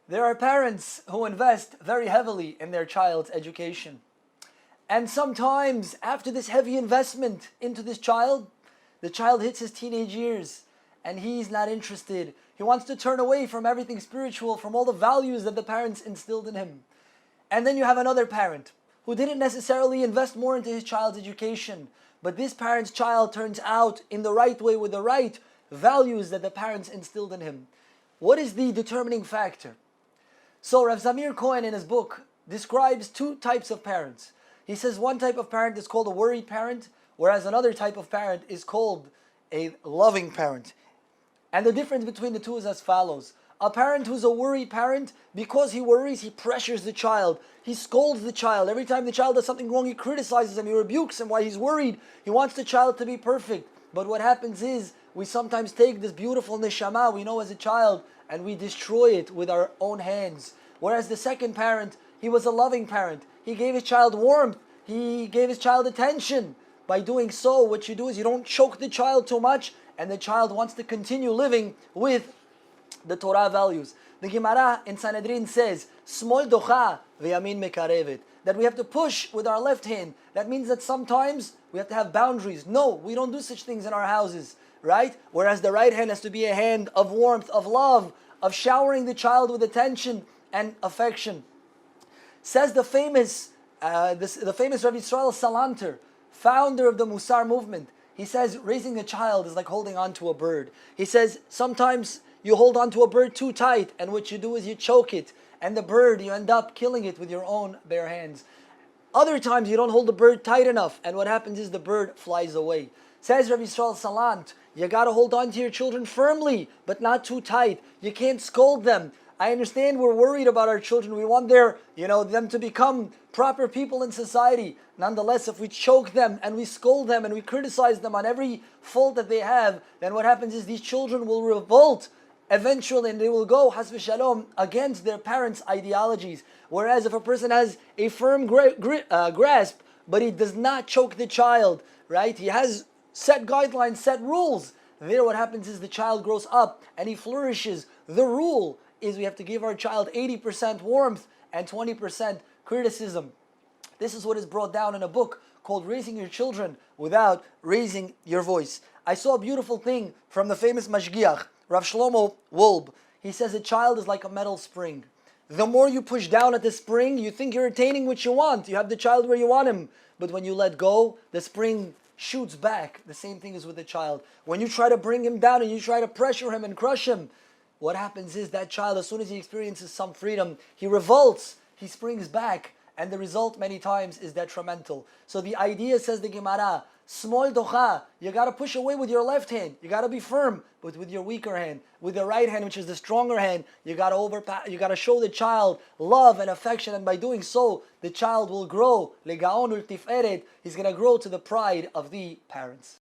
There are parents who invest very heavily in their child's education. And sometimes, after this heavy investment into this child, the child hits his teenage years and he's not interested. He wants to turn away from everything spiritual, from all the values that the parents instilled in him. And then you have another parent who didn't necessarily invest more into his child's education, but this parent's child turns out in the right way with the right values that the parents instilled in him. What is the determining factor? So Rav Zamir Cohen in his book describes two types of parents. He says one type of parent is called a worried parent, whereas another type of parent is called a loving parent. And the difference between the two is as follows. A parent who's a worried parent, because he worries, he pressures the child. He scolds the child. Every time the child does something wrong, he criticizes him, he rebukes him while he's worried. He wants the child to be perfect. But what happens is, we sometimes take this beautiful neshama we know as a child, and we destroy it with our own hands. Whereas the second parent, he was a loving parent. He gave his child warmth. He gave his child attention. By doing so, what you do is you don't choke the child too much, and the child wants to continue living with the Torah values. The Gemara in Sanhedrin says, "Smol docha v'yamin mekarevet," that we have to push with our left hand. That means that sometimes we have to have boundaries. No, we don't do such things in our houses, right? Whereas the right hand has to be a hand of warmth, of love, of showering the child with attention and affection. Says the famous Rabbi Yisrael Salanter, founder of the Musar movement. He says raising a child is like holding on to a bird. He says sometimes you hold on to a bird too tight, and what you do is you choke it, and the bird, you end up killing it with your own bare hands. Other times you don't hold the bird tight enough, and what happens is the bird flies away. Says Rabbi Yisrael Salant, you got to hold on to your children firmly, but not too tight. You can't scold them. I understand we're worried about our children. We want them to become proper people in society. Nonetheless, if we choke them and we scold them and we criticize them on every fault that they have, then what happens is these children will revolt eventually, and they will go, has v'shalom, against their parents' ideologies. Whereas if a person has a firm grasp, but he does not choke the child, right? He has set guidelines, set rules. There what happens is the child grows up and he flourishes. The rule is we have to give our child 80% warmth and 20% criticism. This is what is brought down in a book called Raising Your Children Without Raising Your Voice. I saw a beautiful thing from the famous Mashgiach, Rav Shlomo Wolb. He says a child is like a metal spring. The more you push down at the spring, you think you're attaining what you want. You have the child where you want him. But when you let go, the spring shoots back. The same thing is with the child. When you try to bring him down and you try to pressure him and crush him, what happens is that child, as soon as he experiences some freedom, he revolts, he springs back, and the result many times is detrimental. So the idea, says the Gemara, smol docha, you got to push away with your left hand, you got to be firm, but with your weaker hand, with your right hand, which is the stronger hand, you got to show the child love and affection, and by doing so, the child will grow, legaon ul tiferet, he's going to grow to the pride of the parents.